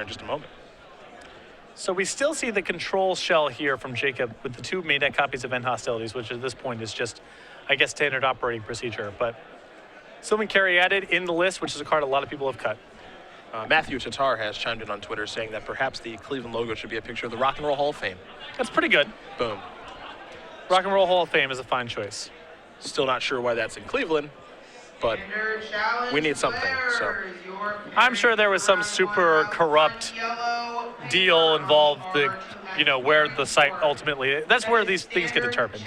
in just a moment. So we still see the control shell here from Jacob with the 2 main deck copies of End Hostilities, which at this point is just, I guess, standard operating procedure. But Sylvan Caryatid in the list, which is a card a lot of people have cut. Matthew Tatar has chimed in on Twitter saying that perhaps the Cleveland logo should be a picture of the Rock and Roll Hall of Fame. That's pretty good. Boom. Rock and Roll Hall of Fame is a fine choice. Still not sure why that's in Cleveland, but we need something. So I'm sure there was some super corrupt deal involved, where the site ultimately, that's where these things get determined.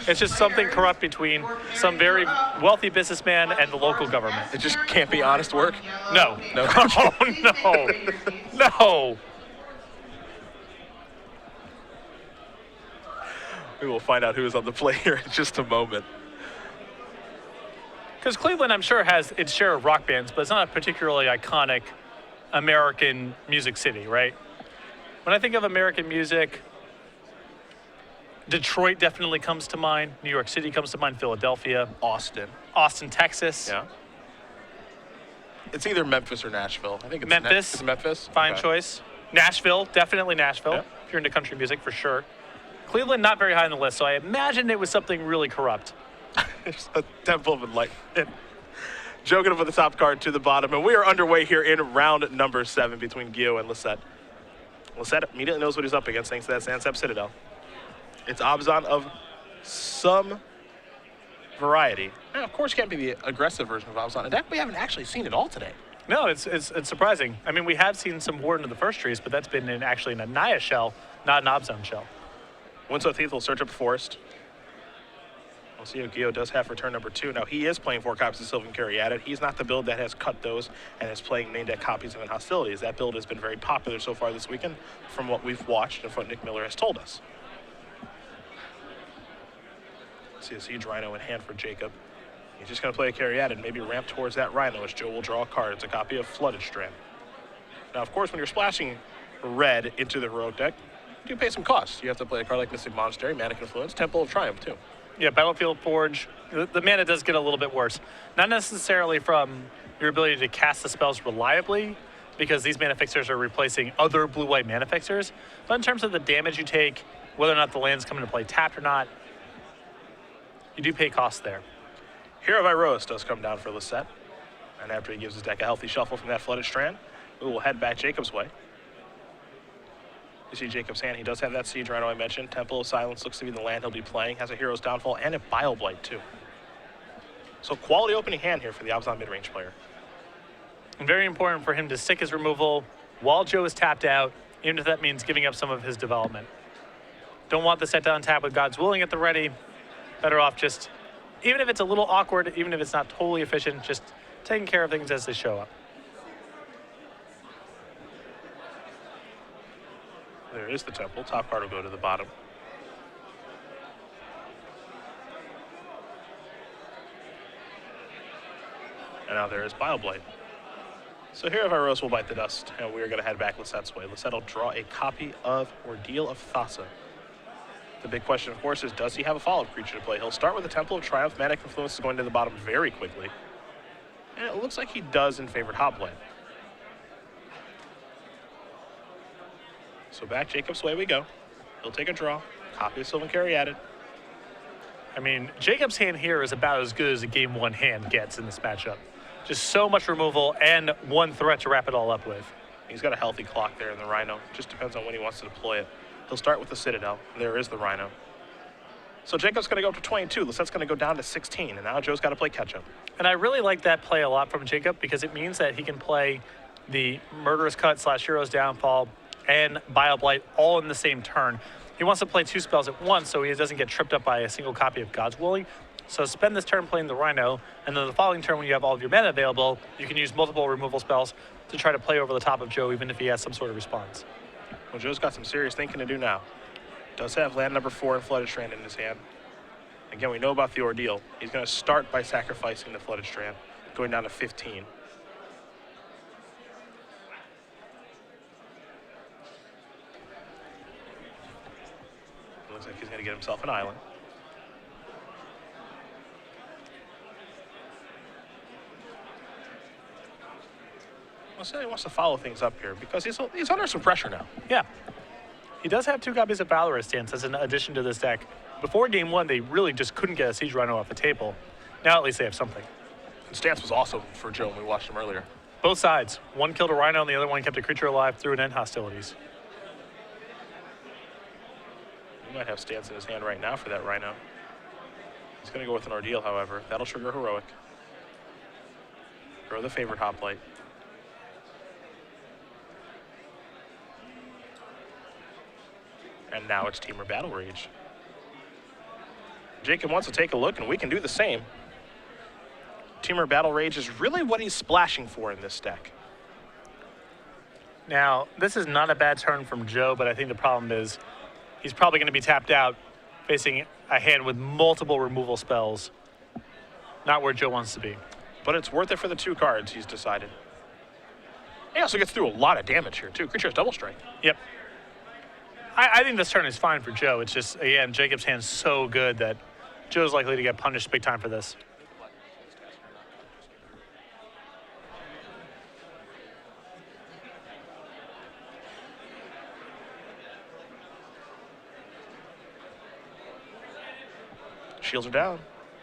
It's just something corrupt between some very wealthy businessman and the local government. it just can't be honest work. No. No. Oh, no. No. We will find out who is on the play here in just a moment. Because Cleveland, I'm sure, has its share of rock bands, but it's not a particularly iconic American music city, right? When I think of American music, Detroit definitely comes to mind. New York City comes to mind. Philadelphia. Austin, Texas. yeah. It's either Memphis or Nashville. I think it's Memphis. It's Memphis. Fine Okay. choice. Nashville, definitely Nashville, Yeah. if you're into country music, for sure. Cleveland, not very high on the list, so I imagined it was something really corrupt. There's a Temple of Enlightenment. Joking up with the top card to the bottom, and we are underway here in round number 7 between Gio and Lisette. Lisette immediately knows what he's up against thanks to that Sansep Citadel. It's Abzan of some variety. And of course, can't be the aggressive version of Abzan. In fact, we haven't actually seen it all today. No, it's surprising. I mean, we have seen some Warden of the First Trees, but that's been actually an Anaya shell, not an Abzan shell. Winslow Thief will search up Forest. We'll see if Gio does have return number 2. Now, he is playing 4 copies of Sylvan Caryatid. He's not the build that has cut those and is playing main deck copies of Hostilities. That build has been very popular so far this weekend from what we've watched and from what Nick Miller has told us. See a Siege Rhino in hand for Jacob. He's just going to play a Caryatid, maybe ramp towards that Rhino as Joe will draw a card. It's a copy of Flooded Strand. Now, of course, when you're splashing red into the Heroic deck, you do pay some costs. You have to play a card like Mystic Monastery, Manic Influence, Temple of Triumph, too. Yeah, Battlefield Forge, the mana does get a little bit worse. Not necessarily from your ability to cast the spells reliably, because these mana fixers are replacing other blue-white mana fixers, but in terms of the damage you take, whether or not the lands come into play tapped or not, you do pay costs there. Hero of Iroas does come down for Lisette, and after he gives his deck a healthy shuffle from that Flooded Strand, we will head back Jacob's way. You see Jacob's hand, he does have that Siege Rhino I mentioned. Temple of Silence looks to be the land he'll be playing. Has a Hero's Downfall and a Bile Blight, too. So quality opening hand here for the Abzan mid-range player. And very important for him to stick his removal while Joe is tapped out, even if that means giving up some of his development. Don't want the set down tap with God's Willing at the ready. Better off just, even if it's a little awkward, even if it's not totally efficient, just taking care of things as they show up. There is the Temple. Top card will go to the bottom. And now there is Bile Blight. So Hero of Iroas will bite the dust, and we're going to head back Lisette's way. Lisette will draw a copy of Ordeal of Thassa. The big question, of course, is does he have a follow-up creature to play? He'll start with the Temple of Triumph. Manic Influence is going to the bottom very quickly. And it looks like he does in favored Hoplite. So back Jacob's way we go. He'll take a draw. Copy of Sylvan Caryatid. I mean, Jacob's hand here is about as good as a game 1 hand gets in this matchup. Just so much removal and 1 threat to wrap it all up with. He's got a healthy clock there in the Rhino. Just depends on when he wants to deploy it. He'll start with the Citadel. There is the Rhino. So Jacob's going to go up to 22. Lisette's going to go down to 16. And now Joe's got to play catch-up. And I really like that play a lot from Jacob because it means that he can play the Murderous Cut / Hero's Downfall and Bile Blight all in the same turn. He wants to play 2 spells at once so he doesn't get tripped up by a single copy of God's Willing. So spend this turn playing the Rhino, and then the following turn when you have all of your mana available, you can use multiple removal spells to try to play over the top of Joe even if he has some sort of response. Well, Joe's got some serious thinking to do now. Does have land number 4 and Flooded Strand in his hand. Again, we know about the Ordeal. He's going to start by sacrificing the Flooded Strand, going down to 15. Looks like he's going to get himself an island. He wants to follow things up here because he's under some pressure now. Yeah. He does have 2 copies of Valorous Stance as an addition to this deck. Before game 1, they really just couldn't get a Siege Rhino off the table. Now at least they have something. And Stance was awesome for Joe when we watched him earlier. Both sides. One killed a Rhino and the other one kept a creature alive through an end hostilities. He might have Stance in his hand right now for that Rhino. He's going to go with an Ordeal, however. That'll trigger Heroic. Throw the favorite Hoplite. And now it's Temur Battle Rage. Jacob wants to take a look, and we can do the same. Temur Battle Rage is really what he's splashing for in this deck. Now, this is not a bad turn from Joe, but I think the problem is he's probably going to be tapped out facing a hand with multiple removal spells. Not where Joe wants to be. But it's worth it for the 2 cards, he's decided. He also gets through a lot of damage here, too. Creature has double strike. Yep. I think this turn is fine for Joe. It's just, again, Jacob's hand's so good that Joe's likely to get punished big time for this. Shields are down.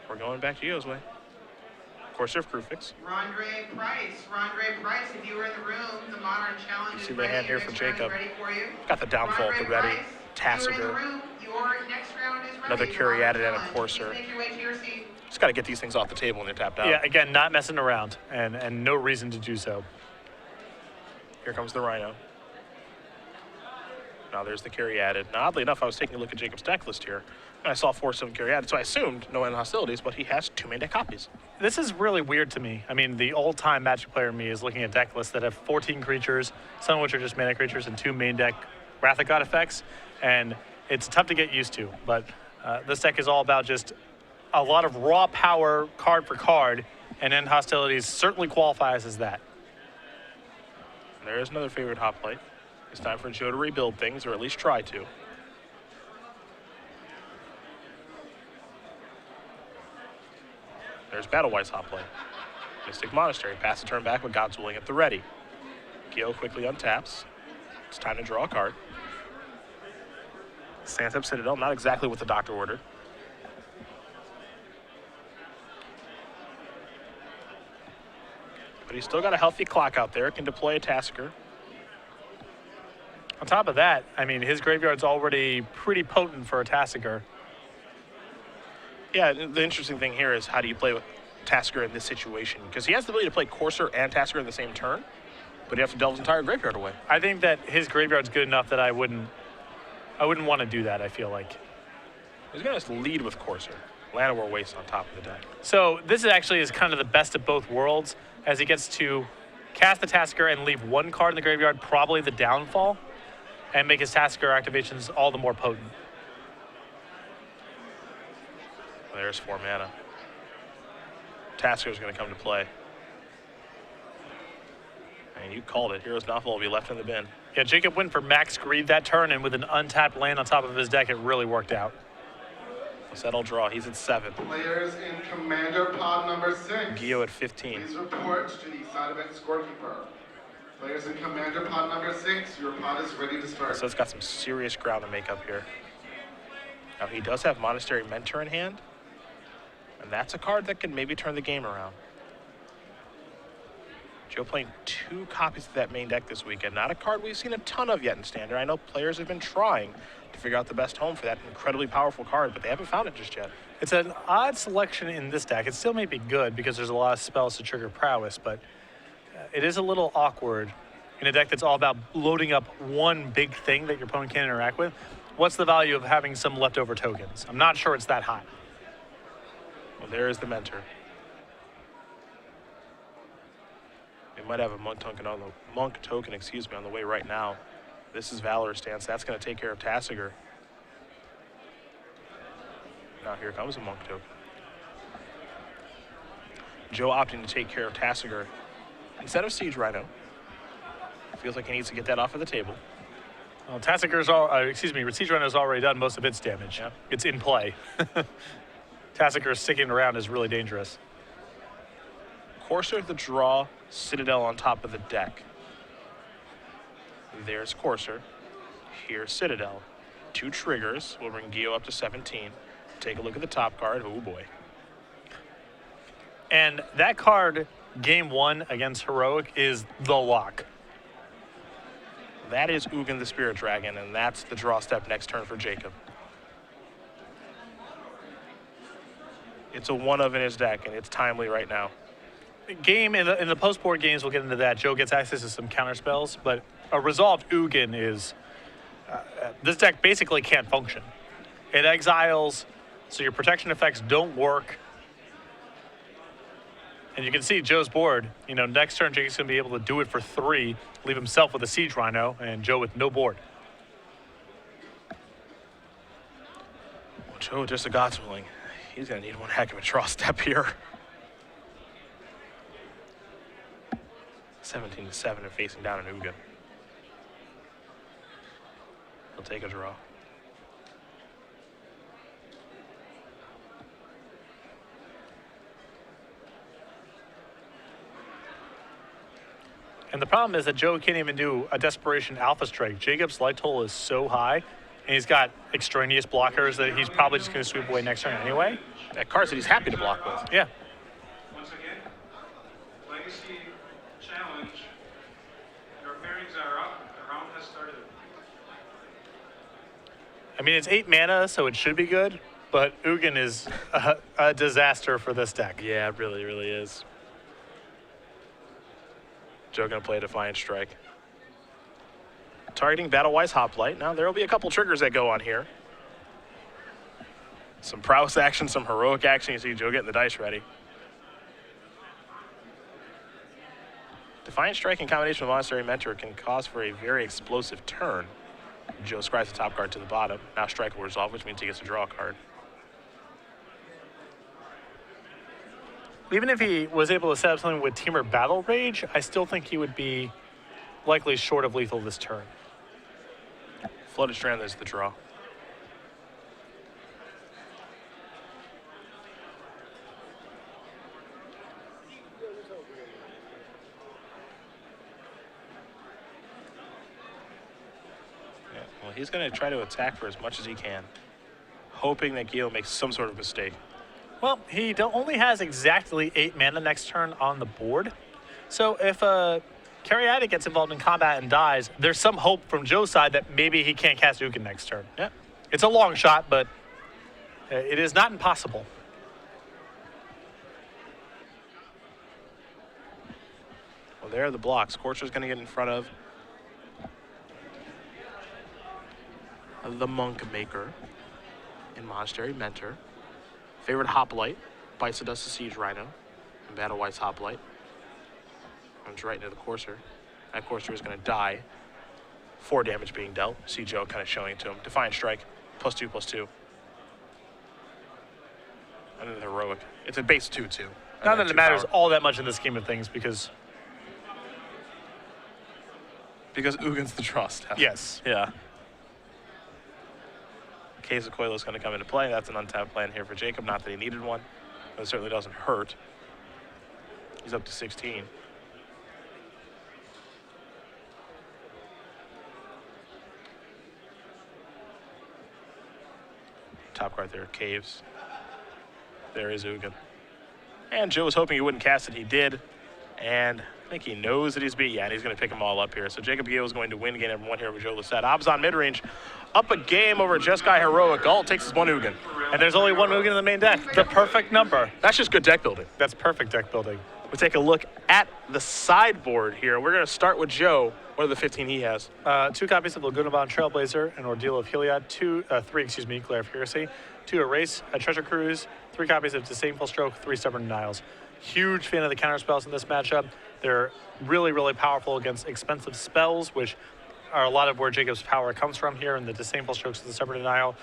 We're going back to Yo's way. Corsair of Kruphix. Rondre Price, if you were in the room, the Modern Challenge You is see the ready. hand here Your for next round is Jacob. ready for you. Got the downfall at the Rondre ready. Price, if you were in the Tassiger. room, your next round is ready. Another Your Caryatid Modern and a Challenge. Corsair. Please make your way to your seat. Just got to get these things off the table when they're tapped out. Yeah, again, not messing around, and no reason to do so. Here comes the Rhino. Now there's the Caryatid. Now, oddly enough, I was taking a look at Jacob's deck list here, and I saw 4/7 Caryatid, so I assumed no end hostilities, but he has 2 main deck copies. This is really weird to me. I mean, the old-time Magic player in me is looking at deck lists that have 14 creatures, some of which are just mana creatures, and 2 main deck Wrath of God effects, and it's tough to get used to. But this deck is all about just a lot of raw power card for card, and end hostilities certainly qualifies as that. And there is another favorite Hoplite. It's time for Joe to rebuild things, or at least try to. There's Battlewise Hoplite. Mystic Monastery. Pass the turn back with God's Willing at the ready. Gil quickly untaps. It's time to draw a card. Santep Citadel, not exactly what the doctor ordered. But he's still got a healthy clock out there. Can deploy a Tasker. On top of that, I mean, his graveyard's already pretty potent for a Tassiger. Yeah, the interesting thing here is how do you play with Tasker in this situation? Because he has the ability to play Corsair and Tasker in the same turn, but you have to delve his entire graveyard away. I think that his graveyard's good enough that I wouldn't want to do that, I feel like. He's going to lead with Corsair. Llanowar Waste on top of the deck. So this actually is kind of the best of both worlds, as he gets to cast the Tasker and leave 1 card in the graveyard, probably the downfall, and make his Tasker activations all the more potent. There's 4 mana. Tasker's going to come to play. And you called it. Hero's Novel will be left in the bin. Yeah, Jacob went for max greed that turn, and with an untapped land on top of his deck, it really worked out. Settle draw. He's at 7. Players in Commander Pod number 6. Gio at 15. Please report to the side event scorekeeper. Players in Commander Pod number 6, your pod is ready to start. So it's got some serious ground to make up here. Now he does have Monastery Mentor in hand, and that's a card that can maybe turn the game around. Joe playing 2 copies of that main deck this weekend. Not a card we've seen a ton of yet in Standard. I know players have been trying to figure out the best home for that incredibly powerful card, but they haven't found it just yet. It's an odd selection in this deck. It still may be good because there's a lot of spells to trigger prowess, but it is a little awkward in a deck that's all about loading up one big thing that your opponent can't interact with. What's the value of having some leftover tokens? I'm not sure it's that high. Well, there is the Mentor. They might have a monk token on the way right now. This is Valorous Stance. That's going to take care of Tassiger. Now here comes a monk token. Joe opting to take care of Tassiger instead of Siege Rhino. Feels like he needs to get that off of the table. Well, Siege Rhino's already done most of its damage. Yeah. It's in play. Tassiger sticking around is really dangerous. Corsair the draw, Citadel on top of the deck. There's Courser. Here's Citadel. 2 triggers will bring Gio up to 17. Take a look at the top card. Oh boy. And that card, game 1 against Heroic, is the lock. That is Ugin the Spirit Dragon, and that's the draw step next turn for Jacob. It's a 1 of in his deck, and it's timely right now. Game in the post-board games, we'll get into that. Joe gets access to some counter spells, but a resolved Ugin is this deck basically can't function. It exiles, so your protection effects don't work. And you can see Joe's board. You know, next turn Jacob's gonna be able to do it for 3, leave himself with a Siege Rhino, and Joe with no board. Well, Joe, just a God's willing. He's gonna need one heck of a draw step here. 17-7 and facing down an Ugin. He'll take a draw. And the problem is that Joe can't even do a Desperation Alpha Strike. Jacob's light total is so high, and he's got extraneous blockers that he's probably just going to sweep away next turn anyway. That cards that he's happy to block with. Yeah. Once again, Legacy Challenge. Your pairings are up. The round has started. I mean, it's 8 mana, so it should be good, but Ugin is a disaster for this deck. Yeah, it really, really is. Joe gonna play a Defiant Strike. Targeting Battle-Wise Hoplite. Now, there will be a couple triggers that go on here. Some prowess action, some heroic action. You see Joe getting the dice ready. Defiant Strike in combination with Monastery Mentor can cause for a very explosive turn. Joe scribes the top card to the bottom. Now Strike will resolve, which means he gets to draw a card. Even if he was able to set up something with Temur Battle Rage, I still think he would be likely short of lethal this turn. Flooded Strand is the draw. Yeah, well, he's going to try to attack for as much as he can, hoping that Gio makes some sort of mistake. Well, he only has exactly 8 mana next turn on the board. So if Caryatid gets involved in combat and dies, there's some hope from Joe's side that maybe he can't cast Ugin next turn. Yeah. It's a long shot, but it is not impossible. Well, there are the blocks. Courser's going to get in front of the Monk Maker and Monastery Mentor. Favorite Hoplite, bites the dust of Siege Rhino, and Battle-Wise Hoplite. Comes right into the Courser. That Courser is going to die. 4 damage being dealt. See Joe kind of showing it to him. Defiant Strike, +2/+2. And then the Heroic. It's a base 2/2. Not that it matters all that much in this scheme of things because Ugin's the draw step. yes. Yeah. Case of Coilo is going to come into play. That's an untapped plan here for Jacob. Not that he needed one, but it certainly doesn't hurt. He's up to 16. Top card there, Caves. There is Ugin. And Joe was hoping he wouldn't cast it. He did. And I think he knows that he's beat. Yeah, and he's going to pick them all up here. So Jacob Gio is going to win game number 1 here with Joe Lissette. Abzan mid-range, up a game over Jeskai Heroic. All it takes is 1 Ugin. And there's only 1 Ugin in the main deck. The perfect number. That's just good deck building. That's perfect deck building. We'll take a look at the sideboard here. We're going to start with Joe. What are the 15 he has? 2 copies of Laguna Bond Trailblazer, an Ordeal of Heliod, 3, Glare of Heresy, 2 Erase, a Treasure Cruise, 3 copies of Disdainful Stroke, 3 Stubborn Denials. Huge fan of the counter spells in this matchup. They're really, really powerful against expensive spells, which are a lot of where Jacob's power comes from here in the Disdainful Strokes and the Stubborn Denial.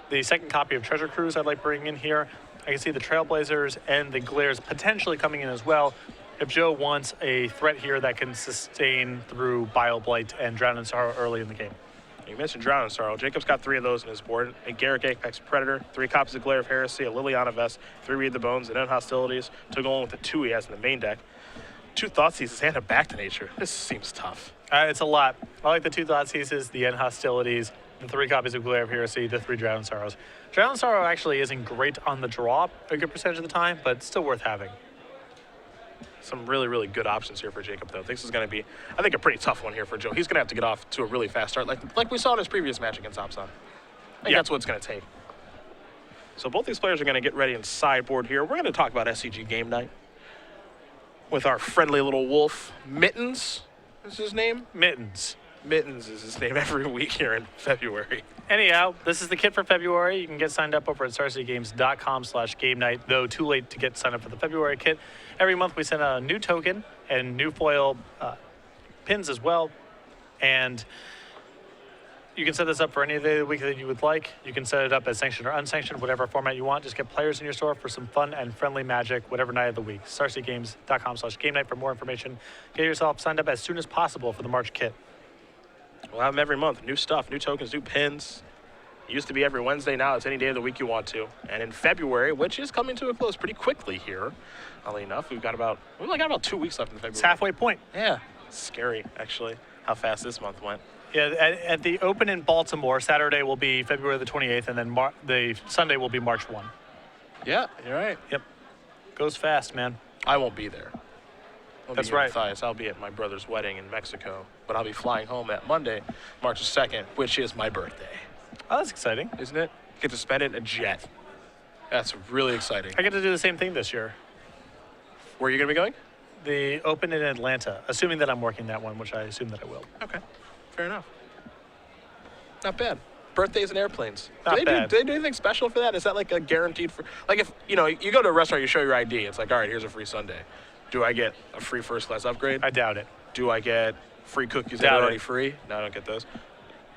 The second copy of Treasure Cruise I'd like bringing in here. I can see the Trailblazers and the Glares potentially coming in as well. If Joe wants a threat here that can sustain through Bioblight and Drown in Sorrow early in the game. You mentioned Drown in Sorrow. Jacob's got 3 of those in his board. A Garruk Apex Predator, 3 copies of Glare of Heresy, a Liliana Vest, 3 Read the Bones, and End Hostilities to go along with the 2 he has in the main deck. 2 Thoughtseizes and a Back to Nature. This seems tough. It's a lot. I like the 2 Thoughtseizes, the End Hostilities, the 3 copies of Glare of Heresy, the 3 Drowned Sorrows. Drowned Sorrow actually isn't great on the draw a good percentage of the time, but still worth having. Some really, really good options here for Jacob, though. This is going to be, I think, a pretty tough one here for Joe. He's going to have to get off to a really fast start, like we saw in his previous match against Opson. I think that's what it's going to take. So both these players are going to get ready and sideboard here. We're going to talk about SCG Game Night with our friendly little wolf, Mittens is his name? Mittens. Mittens is his name every week here in February. Anyhow, this is the kit for February. You can get signed up over at StarCityGames.com/game night, though too late to get signed up for the February kit. Every month we send out a new token and new foil pins as well. And you can set this up for any day of the week that you would like. You can set it up as sanctioned or unsanctioned, whatever format you want. Just get players in your store for some fun and friendly magic, whatever night of the week. StarCityGames.com/game night for more information. Get yourself signed up as soon as possible for the March kit. We'll have them every month. New stuff, new tokens, new pins. It used to be every Wednesday. Now it's any day of the week you want to. And in February, which is coming to a close pretty quickly here, oddly enough, we've only got about 2 weeks left in February. It's halfway point. Yeah, scary, actually, how fast this month went. Yeah, at the Open in Baltimore, Saturday will be February the 28th, and then the Sunday will be March 1. Yeah, you're right. Yep. Goes fast, man. I won't be there. That's right. Matthias. I'll be at my brother's wedding in Mexico, but I'll be flying home that Monday, March 2nd, which is my birthday. Oh, that's exciting. Isn't it? Get to spend it in a jet. That's really exciting. I get to do the same thing this year. Where are you going to be going? The Open in Atlanta, assuming that I'm working that one, which I assume that I will. Okay, fair enough. Not bad. Birthdays and airplanes. Not bad. Do they do anything special for that? Is that like a guaranteed for, like if, you go to a restaurant, you show your ID, it's like, all right, here's a free sundae. Do I get a free first class upgrade? I doubt it. Do I get free cookies that Doubt are it. already free? No, I don't get those.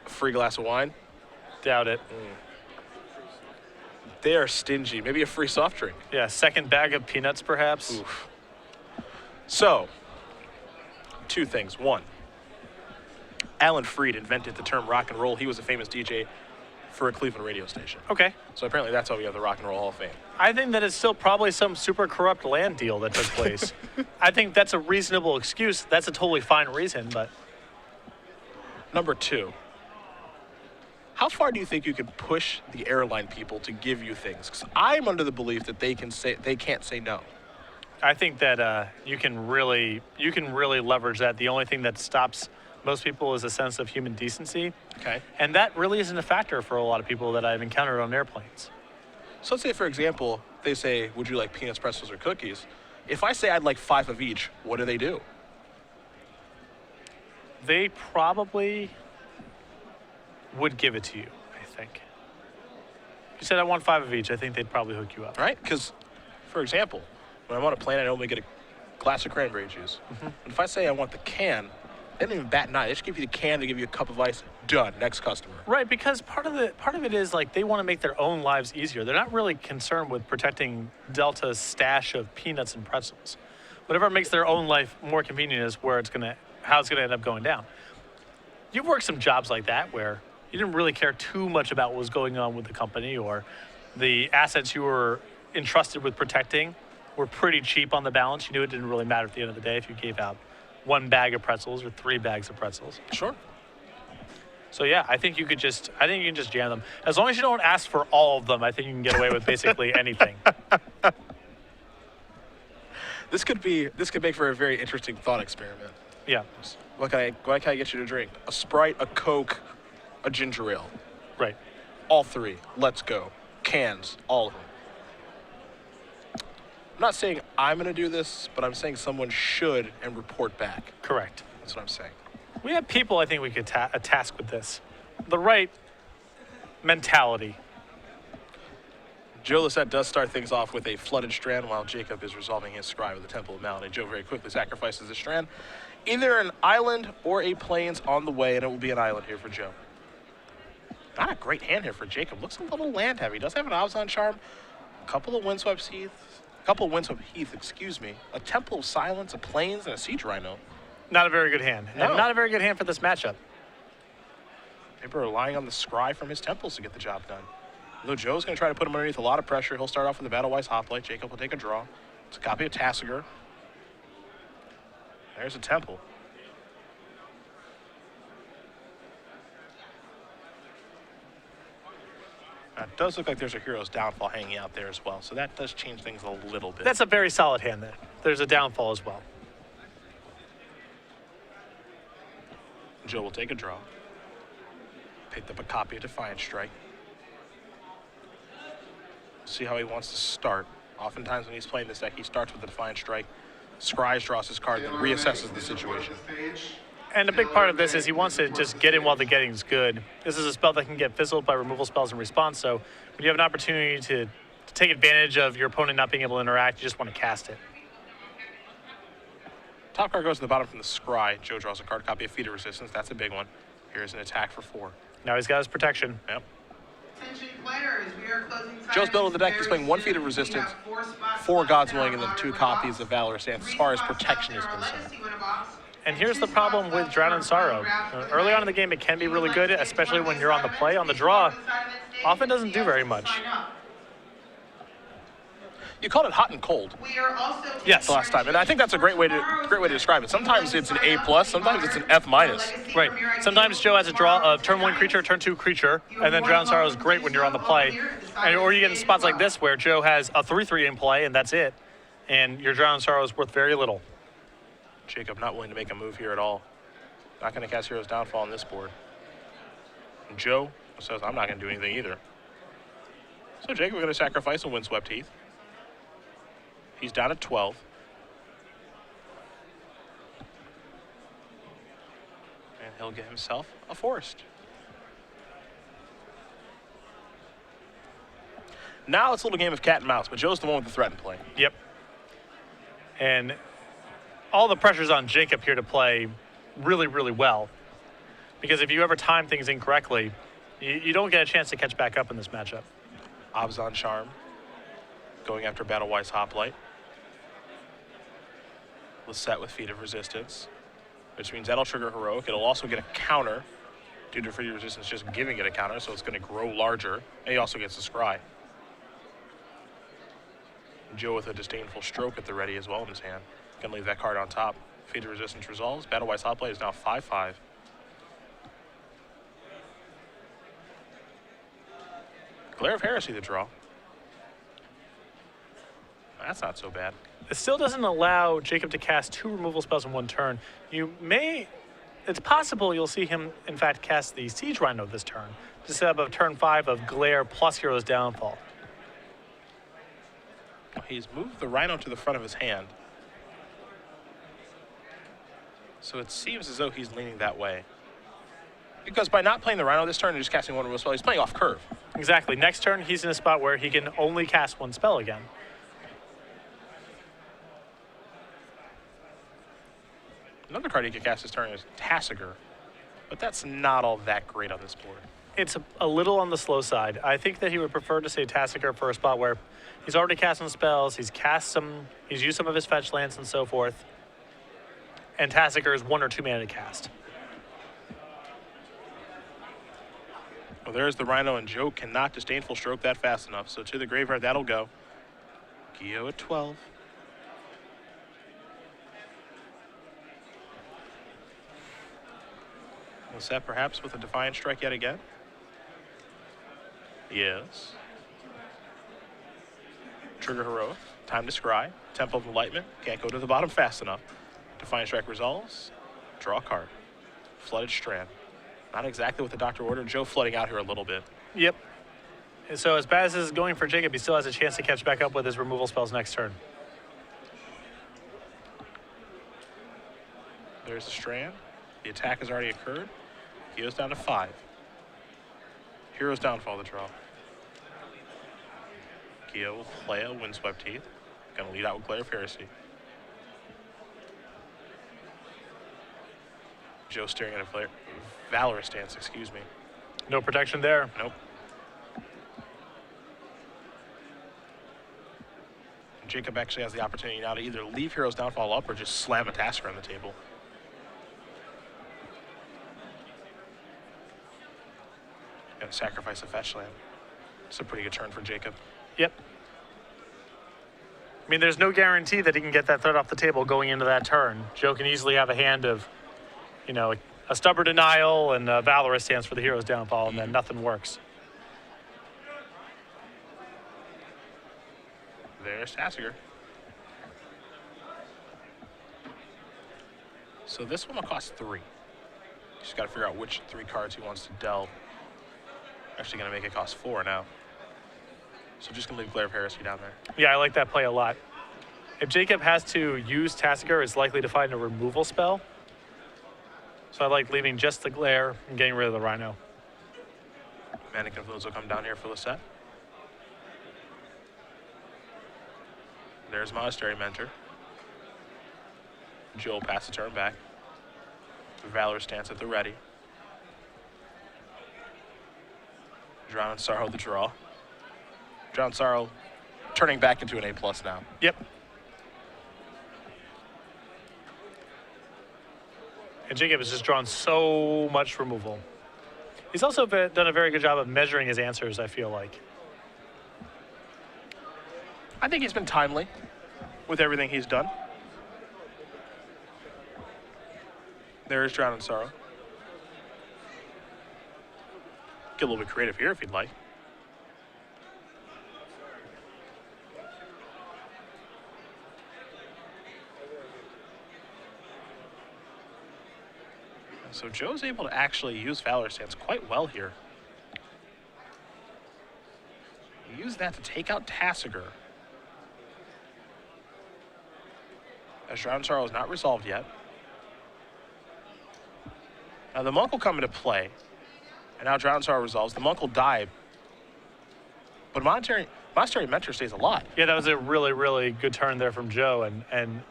A free glass of wine? Doubt it. They are stingy. Maybe a free soft drink. Yeah, second bag of peanuts, perhaps. Oof. So, 2 things. 1, Alan Freed invented the term rock and roll. He was a famous DJ for a Cleveland radio station. Okay. So apparently that's how we have the Rock and Roll Hall of Fame. I think that it's still probably some super corrupt land deal that took place. I think that's a reasonable excuse. That's a totally fine reason, but Number 2, how far do you think you can push the airline people to give you things? Because I'm under the belief that they can't say no. I think that you can really leverage that. The only thing that stops most people is a sense of human decency, Okay. and that really isn't a factor for a lot of people that I've encountered on airplanes. So let's say, for example, they say, would you like peanuts, pretzels, or cookies? If I say I'd like 5 of each, what do? They probably would give it to you, I think. If you said I want 5 of each, I think they'd probably hook you up. Right? Because, for example, when I'm on a plane, I only get a glass of cranberry juice. And if I say I want the can, they don't even bat an eye. They just give you the can, they give you a cup of ice. Done. Next customer. Right, because part of it is like they want to make their own lives easier. They're not really concerned with protecting Delta's stash of peanuts and pretzels. Whatever makes their own life more convenient is how it's gonna end up going down. You've worked some jobs like that where you didn't really care too much about what was going on with the company, or the assets you were entrusted with protecting were pretty cheap on the balance. You knew it didn't really matter at the end of the day if you gave out 1 bag of pretzels or 3 bags of pretzels. Sure. So yeah, I think you can just jam them. As long as you don't ask for all of them, I think you can get away with basically anything. This could make for a very interesting thought experiment. Yeah, What can I get you to drink? A Sprite, a Coke, a ginger ale. right. All 3. Let's go. Cans, all of them. I'm not saying I'm going to do this, but I'm saying someone should and report back. Correct. That's what I'm saying. We have people I think we could task with this. The right mentality. Joe Lisette does start things off with a flooded strand while Jacob is resolving his scry with the Temple of Malady. Joe very quickly sacrifices the strand. Either an island or a plains on the way, and it will be an island here for Joe. Not a great hand here for Jacob. Looks a little land heavy. Does have an Obzon charm. A couple of Windswept Heath, excuse me. A Temple of Silence, a Plains, and a Siege Rhino. Not a very good hand. No. And not a very good hand for this matchup. Maybe relying on the scry from his temples to get the job done. Though Joe's going to try to put him underneath a lot of pressure. He'll start off with the Battle Wise Hoplite. Jacob will take a draw. It's a copy of Tassiger. There's a temple. Now, it does look like there's a Hero's Downfall hanging out there as well, so that does change things a little bit. That's a very solid hand there. There's a downfall as well. Joe will take a draw. Picked up a copy of Defiant Strike. See how he wants to start. Oftentimes when he's playing this deck, he starts with the Defiant Strike, scries, draws his card, then reassesses the situation. And a big part of this is he wants to just get in while the getting's good. This is a spell that can get fizzled by removal spells in response, so when you have an opportunity to take advantage of your opponent not being able to interact, you just want to cast it. Top card goes to the bottom from the scry. Joe draws a card copy of Feat of Resistance. That's a big one. Here's an attack for 4. Now he's got his protection. Yep. Attention players, we are closing Joe's build of the deck very displaying 1 soon. Feat of We Resistance, have 4 spots 4 left God's in our Willing, and then 2 modern copies box. of Valorous Stance as 3 far as spots protection left is in our concerned. legacy winner box. And here's Two the problem spots with left Drown in in our Sorrow. final draft for the Early on night. in the game, it can be If you really would good, like to especially take when one you're on the of play. On the please draw, go to the side of the stage often and doesn't see do us very to much. sign up. You called it hot and cold We are also Yes. taking last time, and I think that's a great way to describe it. Sometimes it's an A+, sometimes it's an F-. Right. Sometimes Joe has a draw of turn 1 creature, turn 2 creature, and then Drown in Sorrow is great when you're on the play. Or you get in spots like this where Joe has a 3/3 in play, and that's it. And your Drown in Sorrow is worth very little. Jacob not willing to make a move here at all. Not going to cast Hero's Downfall on this board. And Joe says, I'm not going to do anything either. So Jacob going to sacrifice a Windswept Heath. He's down at 12. And he'll get himself a Forest. Now it's a little game of cat and mouse, but Joe's the one with the threat in play. Yep. And all the pressure's on Jacob here to play really, really well. Because if you ever time things incorrectly, you don't get a chance to catch back up in this matchup. Abzan Charm going after Battle-Wise Hoplite. Lisette with Feat of Resistance, which means that'll trigger Heroic. It'll also get a counter due to Feat of Resistance just giving it a counter, so it's going to grow larger. And he also gets a Scry. Joe with a Disdainful Stroke at the ready as well in his hand. Going to leave that card on top. Feat of Resistance resolves. Battle-Wise Hoplite is now 5/5. Glare of Heresy to draw. That's not so bad. It still doesn't allow Jacob to cast 2 removal spells in 1 turn. It's possible you'll see him, in fact, cast the Siege Rhino this turn to set up a turn 5 of Glare plus Hero's Downfall. He's moved the Rhino to the front of his hand. So it seems as though he's leaning that way. Because by not playing the Rhino this turn and just casting 1 removal spell, he's playing off curve. Exactly. Next turn, he's in a spot where he can only cast 1 spell again. Another card he could cast this turn is Tasigur, but that's not all that great on this board. It's a little on the slow side. I think that he would prefer to say Tasigur for a spot where he's already cast some spells, he's used some of his fetch lands and so forth, and Tasigur is 1 or 2 mana to cast. Well, there's the Rhino, and Joe cannot Disdainful Stroke that fast enough, so to the graveyard that'll go. Gio at 12. Lisette perhaps with a Defiant Strike yet again? Yes. Trigger Heroic. Time to Scry. Temple of Enlightenment. Can't go to the bottom fast enough. Defiant Strike resolves. Draw a card. Flooded Strand. Not exactly what the doctor ordered. Joe flooding out here a little bit. Yep. And so as bad as this is going for Jacob, he still has a chance to catch back up with his removal spells next turn. There's the Strand. The attack has already occurred. He goes down to 5. Hero's Downfall to draw. Gio will play a Windswept Heath. Gonna lead out with Glare of Heresy. Joe staring at a Valorous Stance, excuse me. No protection there. Nope. Jacob actually has the opportunity now to either leave Hero's Downfall up or just slam a Tasigur on the table. Gonna sacrifice a fetch land. It's a pretty good turn for Jacob. Yep. I mean, there's no guarantee that he can get that threat off the table going into that turn. Joe can easily have a hand of, a stubborn denial and a valorous stance for the hero's downfall, and then nothing works. There's Tasiger. So this one will cost 3. Just got to figure out which 3 cards he wants to delve. Actually going to make it cost 4 now. So just going to leave Glare of Heresy down there. Yeah, I like that play a lot. If Jacob has to use Tasiger, it's likely to find a removal spell. So I like leaving just the Glare and getting rid of the Rhino. Manic Influence will come down here for Lisette. There's Monastery Mentor. Joe will pass the turn back. Valor stance at the ready. Drown and Sorrow the draw. Drown and Sorrow turning back into an A+ now. Yep. And Jacob has just drawn so much removal. He's also done a very good job of measuring his answers, I feel like. I think he's been timely with everything he's done. There's Drown and Sorrow. Get a little bit creative here if you'd like. So Joe's able to actually use Valor Stance quite well here. He used that to take out Tasiger. As Drown and Sorrow is not resolved yet. Now the Monk will come into play. And now Drown and Sorrow resolves. The Monk will die. But Monastery Mentor stays alive. Yeah, that was a really, really good turn there from Joe, and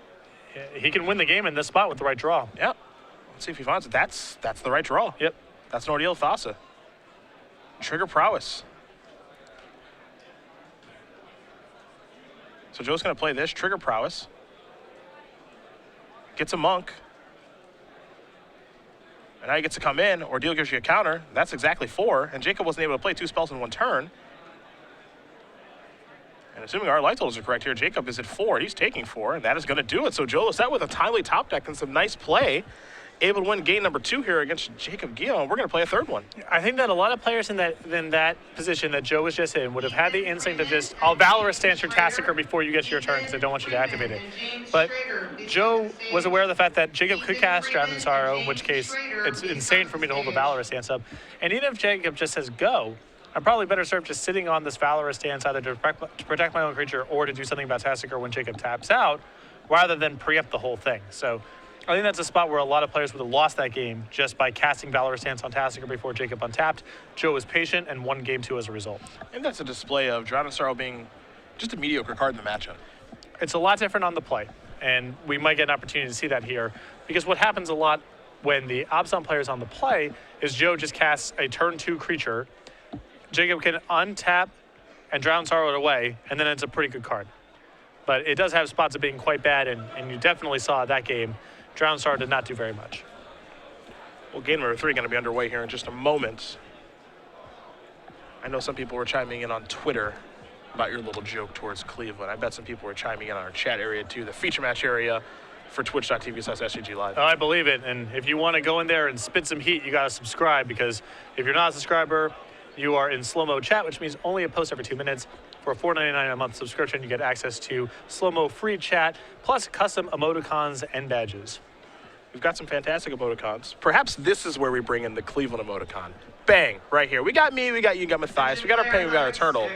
he can win the game in this spot with the right draw. Yep. Let's see if he finds it. That's the right draw. Yep. That's an Ordeal Thassa. Trigger Prowess. So Joe's going to play this, Trigger Prowess. Gets a Monk. And now he gets to come in. Ordeal gives you a counter. That's exactly 4. And Jacob wasn't able to play 2 spells in 1 turn. And assuming our life totals are correct here, Jacob is at 4. He's taking 4, and that is going to do it. So Joe Lisette with a timely top deck and some nice play, able to win game number 2 here against Jacob Guillaume. We're going to play a 3rd one. I think that a lot of players in that position that Joe was just in would have had the instinct of just, I'll Valorous Stance your Tasiger before you get to your turn because I don't want you to activate it. But Joe was aware of the fact that Jacob could cast Drown in Sorrow, in which case it's insane for me to hold the Valorous Stance up. And even if Jacob just says go, I'm probably better served just sitting on this Valorous Stance either to protect my own creature or to do something about Tasiger when Jacob taps out, rather than preempt the whole thing. So I think that's a spot where a lot of players would have lost that game just by casting Valorous Stance on Tasiger before Jacob untapped. Joe was patient and won game 2 as a result. And that's a display of Drown and Sorrow being just a mediocre card in the matchup. It's a lot different on the play, and we might get an opportunity to see that here, because what happens a lot when the Abzan player is on the play is Joe just casts a turn 2 creature. Jacob can untap and Drown Sorrow it away, and then it's a pretty good card. But it does have spots of being quite bad, and you definitely saw that game. Drown Sorrow did not do very much. Well, game number 3 going to be underway here in just a moment. I know some people were chiming in on Twitter about your little joke towards Cleveland. I bet some people were chiming in on our chat area too, the feature match area for twitch.tv/SGG Live. Oh, I believe it, and if you want to go in there and spit some heat, you got to subscribe, because if you're not a subscriber, you are in slow-mo chat, which means only a post every 2 minutes. For a $4.99 a month subscription, you get access to slow-mo free chat, plus custom emoticons and badges. We've got some fantastic emoticons. Perhaps this is where we bring in the Cleveland emoticon. Bang, right here. We got me, we got you, we got Matthias, we got our Penguin, we got our Turtle.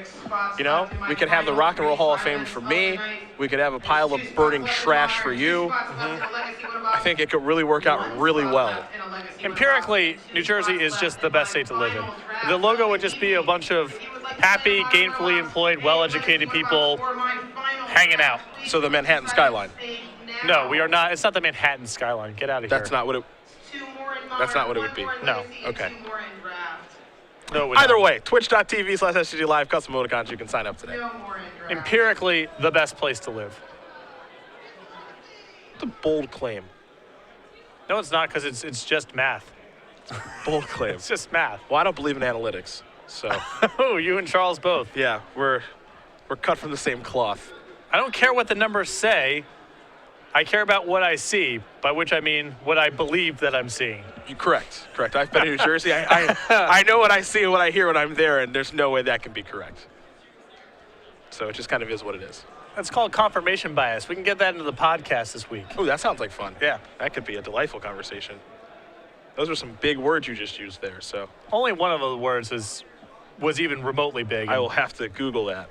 You know, we could have the Rock and Roll Hall of Fame for me. We could have a pile of burning trash for you. I think it could really work out really well. Empirically, New Jersey is just the best state to live in. The logo would just be a bunch of happy, gainfully employed, well-educated people hanging out. So the Manhattan skyline. No, we are not. It's not the Manhattan skyline. Get out of here. That's not what it would be. No. Okay. No, it would Either not. way, twitch.tv/SGG Live, custom emoticons, you can sign up today. Empirically, the best place to live. It's a bold claim. No, it's not, because it's just math. Bold claim. It's just math. Well, I don't believe in analytics, so Oh, you and Charles both. yeah, we're cut from the same cloth. I don't care what the numbers say. I care about what I see, by which I mean what I believe that I'm seeing. Correct. I've been in New Jersey. I know what I see and what I hear when I'm there, and there's no way that can be correct. So it just kind of is what it is. That's called confirmation bias. We can get that into the podcast this week. Oh, that sounds like fun. Yeah. That could be a delightful conversation. Those are some big words you just used there, so Only one of the words was even remotely big. I will have to Google that.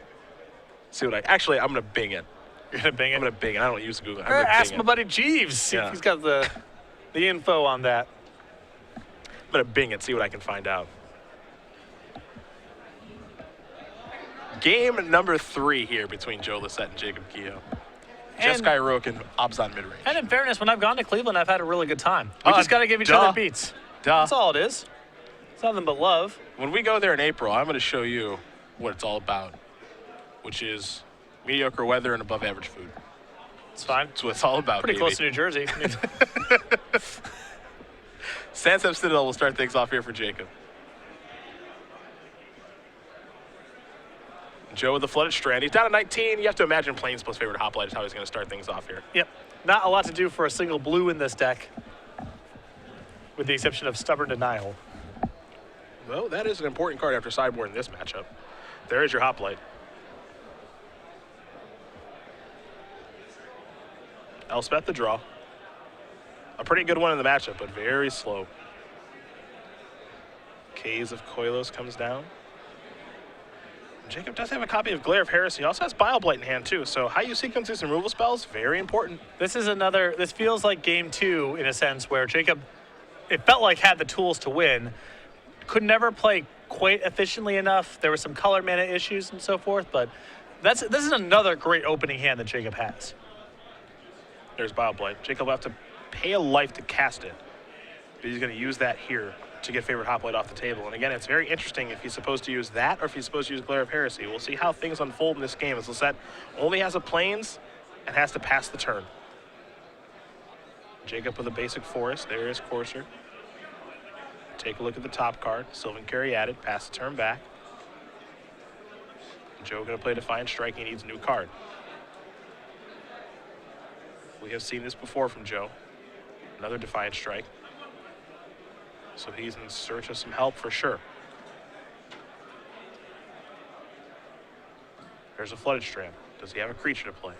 See what I'm going to Bing it. You're going to Bing it? I'm going to Bing it. I don't use Google. I'm going to Ask Bing my it. buddy Jeeves. See if Yeah. he's got the info on that. I'm going to Bing it, see what I can find out. Game number 3 here between Joe Lissette and Jacob Gio. Jessica Iroquois and Obzon mid-range. And in fairness, when I've gone to Cleveland, I've had a really good time. We Uh, just got to give each duh. other beats. Duh. That's all it is. It's nothing but love. When we go there in April, I'm going to show you what it's all about, which is mediocre weather and above average food. It's fine. That's what it's all about, Pretty baby. close to New Jersey. Sandsep Citadel will start things off here for Jacob. Joe with the flooded strand. He's down at 19. You have to imagine Plains plus favorite hoplite is how he's going to start things off here. Yep. Not a lot to do for a single blue in this deck, with the exception of Stubborn Denial. Well, that is an important card after sideboard in this matchup. There is your hoplite. Elspeth the draw. A pretty good one in the matchup, but very slow. Caves of Koilos comes down. Jacob does have a copy of Glare of Heresy. He also has Bioblight in hand, too. So how you sequence these removal spells, very important. This feels like game 2 in a sense where Jacob, it felt like had the tools to win, could never play quite efficiently enough. There were some color mana issues and so forth, but this is another great opening hand that Jacob has. There's Bioblight. Jacob will have to pay a life to cast it. But he's going to use that here to get favorite hoplite off the table. And again, it's very interesting if he's supposed to use that or if he's supposed to use Glare of Heresy. We'll see how things unfold in this game as Lissette only has a Plains and has to pass the turn. Jacob with a basic forest. There is Courser. Take a look at the top card. Sylvan Caryatid. Pass the turn back. Joe going to play Defiant Strike. He needs a new card. We have seen this before from Joe. Another Defiant Strike. So he's in search of some help for sure. There's a Flooded Strand. Does he have a creature to play?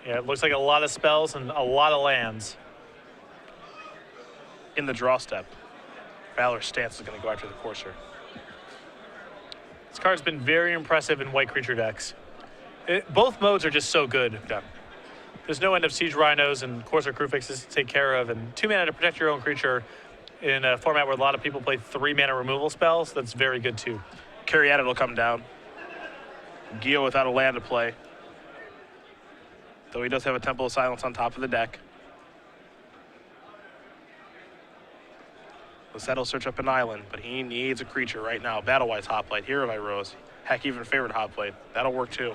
Yeah, it looks like a lot of spells and a lot of lands. In the draw step, Valor's Stance is going to go after the Courser. This card's been very impressive in white creature decks. Both modes are just so good. Yeah. There's no end of Siege Rhinos and Courser Crewfixes to take care of, and 2 mana to protect your own creature in a format where a lot of people play 3 mana removal spells. That's very good too. Caryatid will come down. Gio without a land to play. Though he does have a Temple of Silence on top of the deck. Lissette will search up an island, but he needs a creature right now. Battlewise Hoplite, Hero of Rose. Heck, even favorite Hoplite. That'll work too.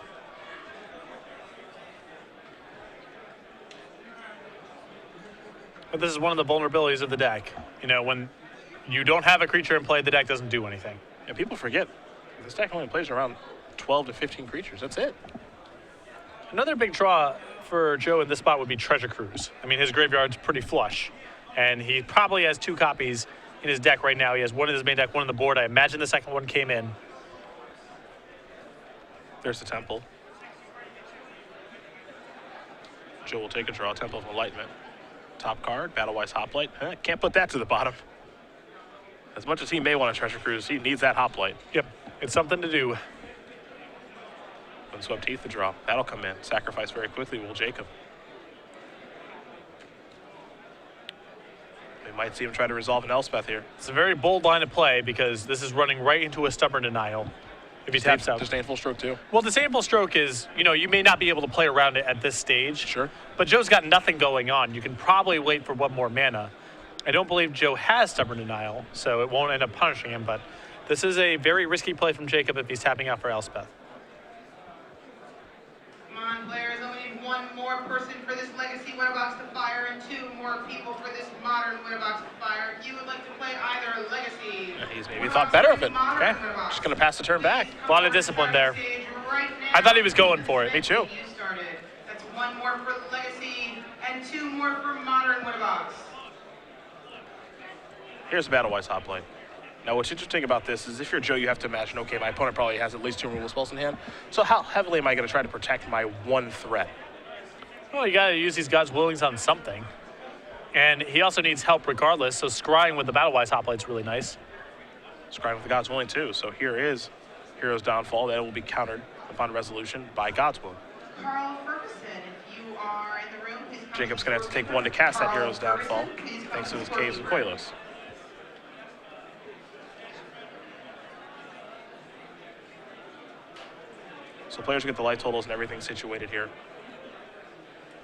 But this is one of the vulnerabilities of the deck. You know, when you don't have a creature in play, the deck doesn't do anything. And people forget, this deck only plays around 12 to 15 creatures. That's it. Another big draw for Joe in this spot would be Treasure Cruise. I mean, his graveyard's pretty flush, and he probably has 2 copies in his deck right now. He has one in his main deck, one on the board. I imagine the second one came in. There's the Temple. Joe will take a draw, Temple of Enlightenment. Top card, Battlewise Hoplite. Can't put that to the bottom. As much as he may want a Treasure Cruise, he needs that Hoplite. Yep, it's something to do. Windswept Heath, the draw. That'll come in. Sacrifice very quickly, will Jacob. We might see him try to resolve an Elspeth here. It's a very bold line of play because this is running right into a Stubborn Denial if he taps out. Disdainful Stroke too. Well, Disdainful Stroke is, you know, you may not be able to play around it at this stage. Sure. But Joe's got nothing going on. You can probably wait for 1 more mana. I don't believe Joe has Stubborn Denial, so it won't end up punishing him, but this is a very risky play from Jacob if he's tapping out for Elspeth. Come on, players. Only need 1 more person for this Legacy Winterbox to fire and 2 more people for this Modern Winterbox to fire. If you would like to play either Legacy, He's maybe thought better of it. Modern Okay. Winterbox, Just going to pass the turn back. A lot of discipline there. stage, I thought he was going for it. Me too. You started. That's 1 more for Legacy and 2 more for Modern Winnabox. Here's a Battle Wise hot play. Now, what's interesting about this is if you're Joe, you have to imagine, okay, my opponent probably has at least 2 removal spells in hand. So how heavily am I going to try to protect my one threat? Well, you got to use these God's Willings on something. And he also needs help regardless, so scrying with the Battle-Wise hot plate is really nice. Scrying with the God's Willing too. So here is Hero's Downfall. That will be countered upon resolution by God's Willing. Carl Ferguson, if you are in the room, please come Jacob's to going to have to take 1 to cast that Hero's Downfall, thanks to his Caves of Quelos. So players get the life totals and everything situated here.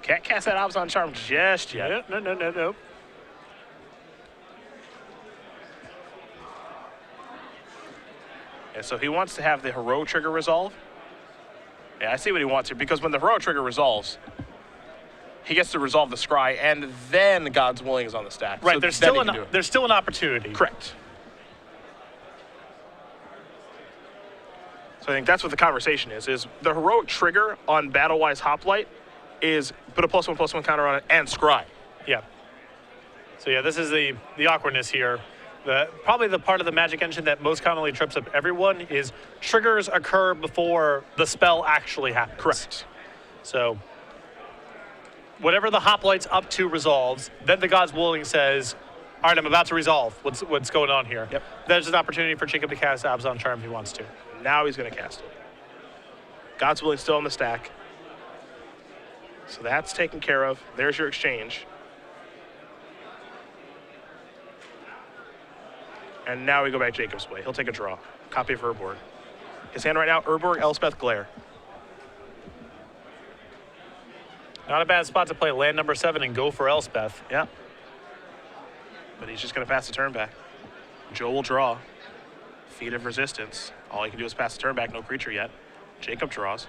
Can't cast that Abzan Charm just yet. No. And so he wants to have the Heroic Trigger resolve. Yeah, I see what he wants here, because when the Heroic Trigger resolves, he gets to resolve the Scry, and then God's Willing is on the stack. Right, So there's then still he can do it. there's still an opportunity. Correct. So I think that's what the conversation is the Heroic Trigger on Battle-Wise Hoplite is put a +1/+1 counter on it and Scry. Yeah. So yeah, this is the awkwardness here. Probably the part of the Magic engine that most commonly trips up everyone is triggers occur before the spell actually happens. Correct. So whatever the hoplite's up to resolves, then the God's Willing says, all right, I'm about to resolve. What's going on here? Yep. There's an opportunity for Jacob to cast Abzan Charm if he wants to. Now he's going to cast it. God's Willing still on the stack. So that's taken care of. There's your exchange. And now we go back Jacob's way. He'll take a draw. Copy of Urborg. His hand right now, Urborg, Elspeth, Glare. Not a bad spot to play land number 7 and go for Elspeth. Yeah. But he's just going to pass the turn back. Joe will draw. Feat of Resistance. All he can do is pass the turn back, no creature yet. Jacob draws.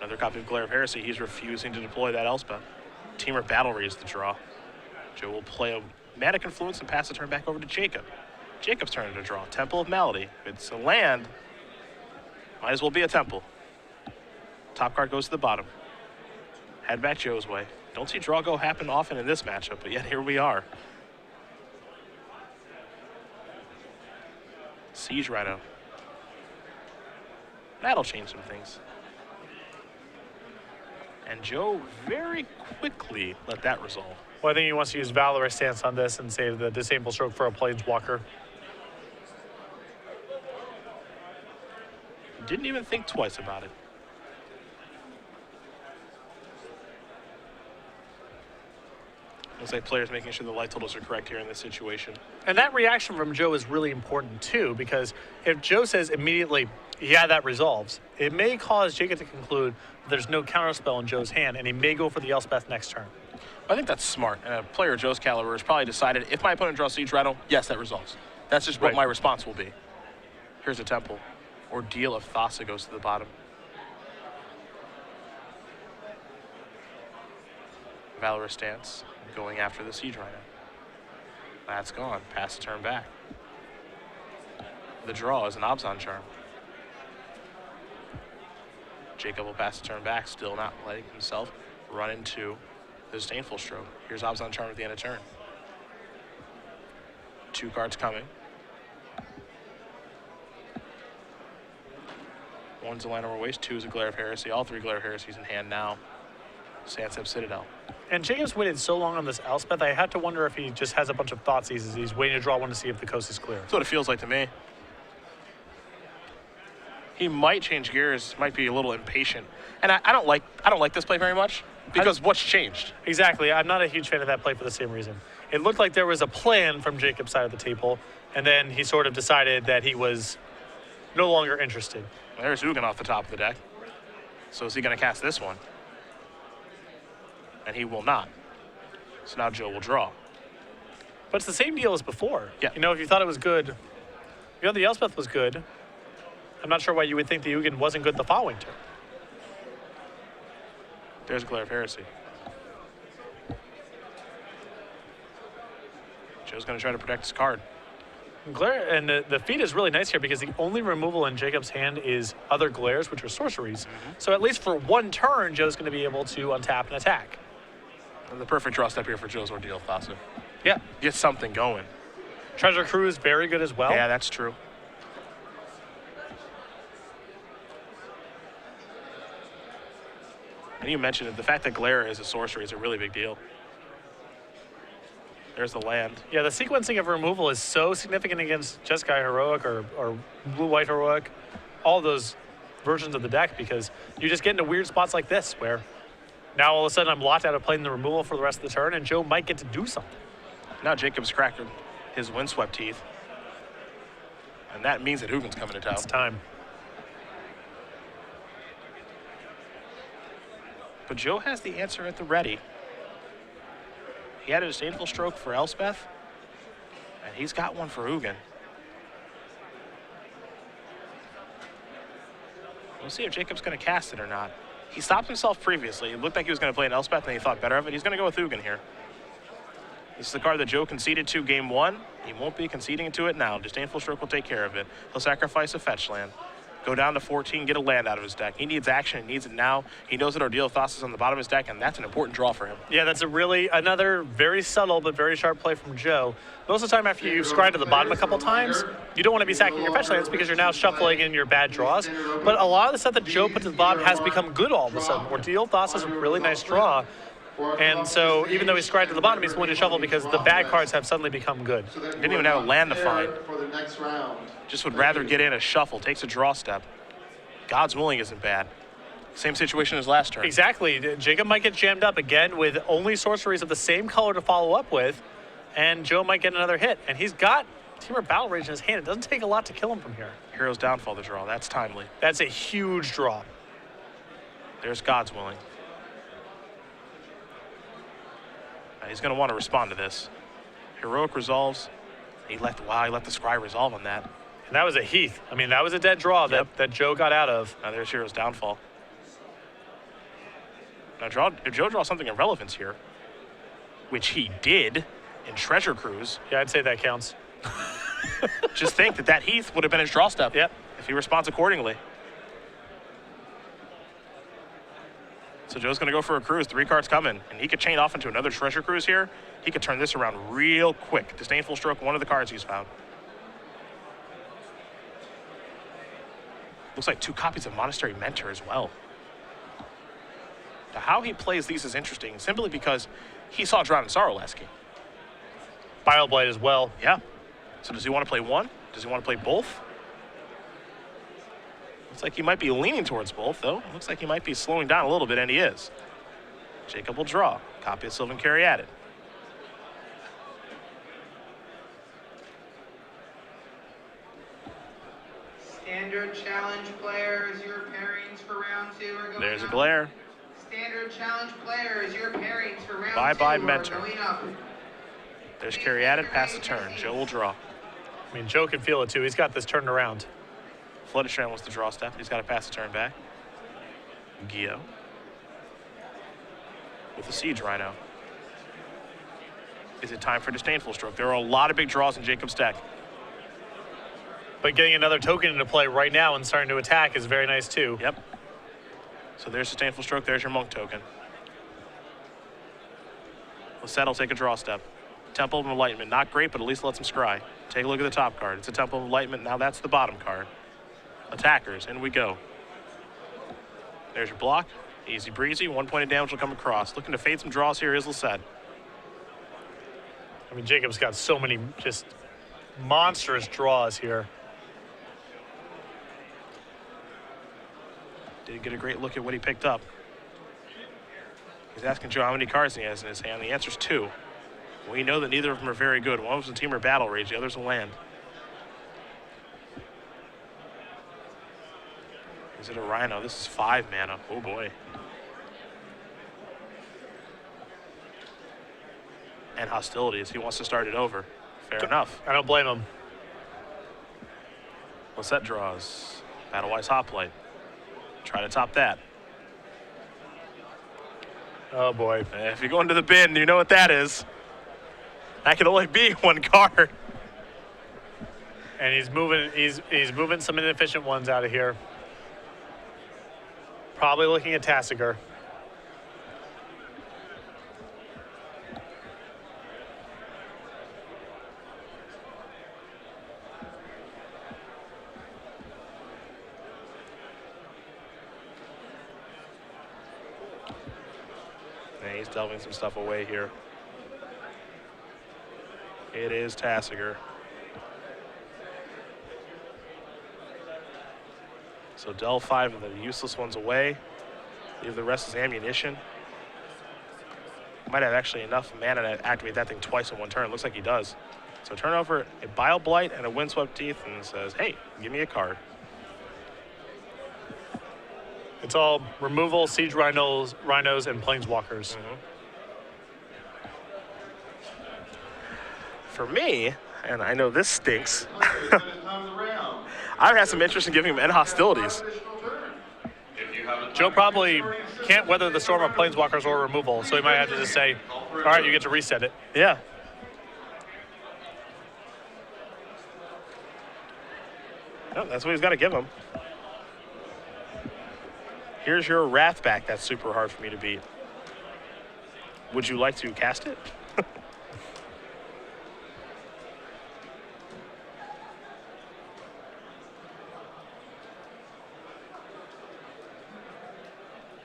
Another copy of Glare of Heresy. He's refusing to deploy that Elspeth. Teamer Battle Raise the draw. Joe will play a Mana Confluence and pass the turn back over to Jacob. Jacob's turn to draw. Temple of Malady. It's a land. Might as well be a temple. Top card goes to the bottom. Head back Joe's way. Don't see draw go happen often in this matchup, but yet here we are. Siege Rhino. That'll change some things. And Joe very quickly let that resolve. Well, I think he wants to use Valorous Stance on this and save the Disable Stroke for a Planeswalker. Didn't even think twice about it. Looks like players making sure the life totals are correct here in this situation. And that reaction from Joe is really important too, because if Joe says immediately, yeah, that resolves, it may cause Jacob to conclude there's no counterspell in Joe's hand, and he may go for the Elspeth next turn. I think that's smart. And a player of Joe's caliber has probably decided, if my opponent draws Siege Rattle, yes, that resolves. That's just what Right. my response will be. Here's a Temple. Ordeal of Thassa goes to the bottom. Valorous Stance, going after the Siege Rhino. That's gone. Pass the turn back. The draw is an Abzan Charm. Jacob will pass the turn back, still not letting himself run into the Disdainful Stroke. Here's Abzan Charm at the end of turn. 2 cards coming. One's a Land Over Waste, 2 is a Glare of Heresy. All 3 Glare of Heresies in hand now. Sansep Citadel. And Jacob's waited so long on this Elspeth, I had to wonder if he just has a bunch of Thoughtseize. He's waiting to draw one to see if the coast is clear. That's what it feels like to me. He might change gears, might be a little impatient. And I don't like this play very much because what's changed? Exactly. I'm not a huge fan of that play for the same reason. It looked like there was a plan from Jacob's side of the table, and then he sort of decided that he was no longer interested. There's Ugin off the top of the deck. So is he going to cast this one? And he will not. So now Joe will draw. But it's the same deal as before. Yeah. You know, if you thought it was good, the Elspeth was good. I'm not sure why you would think the Ugin wasn't good the following turn. There's Glare of Heresy. Joe's going to try to protect his card. Glare, and the feat is really nice here because the only removal in Jacob's hand is other glares, which are sorceries. So at least for one turn, Joe's going to be able to untap and attack. And the perfect draw step here for Joe's Ordeal Thassa. Yeah. Get something going. Treasure Cruise, very good as well. Yeah, that's true. And you mentioned it, the fact that Glare is a sorcery is a really big deal. There's the land. Yeah, the sequencing of removal is so significant against Jeskai Heroic or Blue-White Heroic, all those versions of the deck, because you just get into weird spots like this where now all of a sudden I'm locked out of playing the removal for the rest of the turn, and Joe might get to do something. Now Jacob's cracked his windswept teeth. And that means that Hugin's coming to town. It's time. But Joe has the answer at the ready. He had a disdainful stroke for Elspeth, and he's got one for Hugin. We'll see if Jacob's going to cast it or not. He stopped himself previously. It looked like he was going to play an Elspeth, and he thought better of it. He's going to go with Hugin here. This is the card that Joe conceded to game one. He won't be conceding to it now. Disdainful Stroke will take care of it. He'll sacrifice a fetch land. Go down to 14, get a land out of his deck. He needs action, he needs it now. He knows that Ordeal of Thassa is on the bottom of his deck, and that's an important draw for him. Yeah, that's another very subtle but very sharp play from Joe. Most of the time after you scry to the bottom a couple times, you don't want to be sacking your fetch lands because you're now shuffling in your bad draws. But a lot of the stuff that Joe put to the bottom has become good all of a sudden. Ordeal of Thassa is a really nice draw. And so even though he's scried to the bottom, he's willing to shuffle because the bad cards have suddenly become good. Didn't even have a land to find. For the next round. Just would rather get in a shuffle, takes a draw step. God's Willing isn't bad. Same situation as last turn. Exactly. Jacob might get jammed up again with only sorceries of the same color to follow up with, and Joe might get another hit. And he's got Temur Battle Rage in his hand. It doesn't take a lot to kill him from here. Hero's Downfall the draw. That's timely. That's a huge draw. There's God's Willing. He's going to want to respond to this. Heroic resolves. He let the Scry resolve on that. And that was a Heath. I mean, that was a dead draw that Joe got out of. Now there's Hero's Downfall. Now if Joe draws something of relevance here, which he did in Treasure Cruise, Yeah, I'd say that counts. just think that Heath would have been his draw step Yep. if he responds accordingly. So Joe's going to go for a cruise. 3 cards coming, and he could chain off into another Treasure Cruise here. He could turn this around real quick. Disdainful Stroke, one of the cards he's found. Looks like 2 copies of Monastery Mentor as well. Now, how he plays these is interesting, simply because he saw Drown in Sorrow last game. Bioblight as well. Yeah. So does he want to play one? Does he want to play both? Looks like he might be leaning towards both, though. Looks like he might be slowing down a little bit, and he is. Jacob will draw. Copy of Sylvan Caryatid. Standard challenge players, your pairings for round 2 are going There's a up. glare. Standard challenge players, your pairings for round Bye-bye, 2 Mentor. are going up. There's Caryatid, pass the turn. Joe will draw. I mean, Joe can feel it too. He's got this turned around. Flooded Strand wants to draw step. He's got to pass the turn back. Gio. With the Siege Rhino. Is it time for Disdainful Stroke? There are a lot of big draws in Jacob's deck. But getting another token into play right now and starting to attack is very nice too. Yep. So there's Disdainful Stroke. There's your Monk token. Lisette will take a draw step. Temple of Enlightenment. Not great, but at least lets him scry. Take a look at the top card. It's a Temple of Enlightenment. Now that's the bottom card. Attackers. In we go. There's your block. Easy breezy. 1 point of damage will come across. Looking to fade some draws here is Lisette. I mean, Jacob's got so many just monstrous draws here. Didn't get a great look at what he picked up. He's asking Joe how many cards he has in his hand. The answer's 2. We know that neither of them are very good. One was a Temur Battle Rage, the other's a land. Is it a Rhino? This is 5 mana. Oh boy. And hostilities. He wants to start it over. Fair enough. I don't blame him. Lisette draws. Battlewise Hoplite. Try to top that. Oh boy. If you go into the bin, you know what that is. That can only be 1 card. And he's moving some inefficient ones out of here. Probably looking at Tassiger. Yeah, he's delving some stuff away here. It is Tassiger. So delve 5 of the useless ones away. Leave the rest as ammunition. Might have actually enough mana to activate that thing twice in one turn. Looks like he does. So turn over a Bile Blight and a Windswept Teeth and says, hey, give me a card. It's all removal, siege rhinos, and planeswalkers. For me, and I know this stinks, Okay, finish time of the round. I've had some interest in giving him end hostilities. Additional turn. If you have a Joe probably can't weather the storm of planeswalkers or removal, so he might have to just say, all right, you get to reset it. Yeah. No, that's what he's got to give him. Here's your Wrathback. That's super hard for me to beat. Would you like to cast it?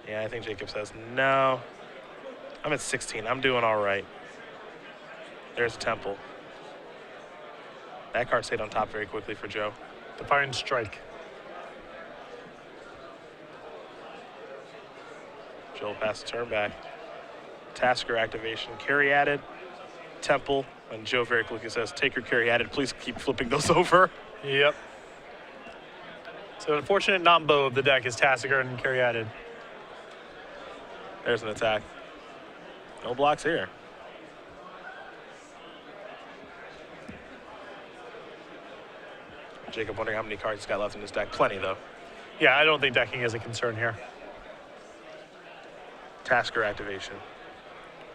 Yeah, I think Jacob says no. I'm at 16. I'm doing all right. There's a Temple. That card stayed on top very quickly for Joe. Defiant Strike. Joe passed the turn back. Tasker activation, carry added, Temple, and Joe very quickly says, take your carry added. Please keep flipping those over. Yep. So unfortunate non-bow of the deck is Tassiger and Caryatid. There's an attack. No blocks here. Jacob wondering how many cards he's got left in his deck. Plenty, though. Yeah, I don't think decking is a concern here. Tasker activation.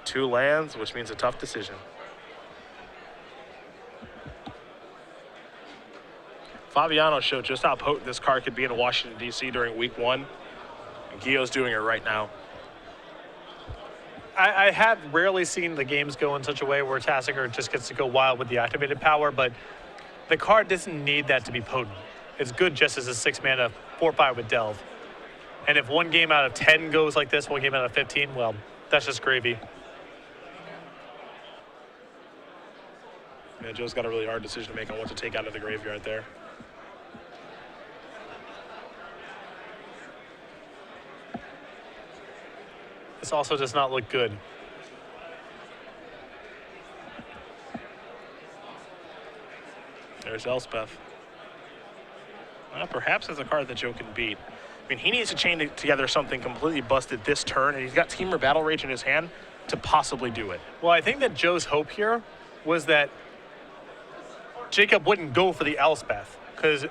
2 lands, which means a tough decision. Fabiano showed just how potent this card could be in Washington, D.C. during week 1. And Gio's doing it right now. I have rarely seen the games go in such a way where Tassiger just gets to go wild with the activated power, but the card doesn't need that to be potent. It's good just as a 6-mana 4/5 with Delve. And if 1 game out of 10 goes like this, 1 game out of 15, well, that's just gravy. Yeah, Joe's got a really hard decision to make on what to take out of the graveyard there. This also does not look good. There's Elspeth. Perhaps it's a card that Joe can beat. I mean, he needs to chain together something completely busted this turn, and he's got Temur Battle Rage in his hand to possibly do it. Well, I think that Joe's hope here was that Jacob wouldn't go for the Elspeth, because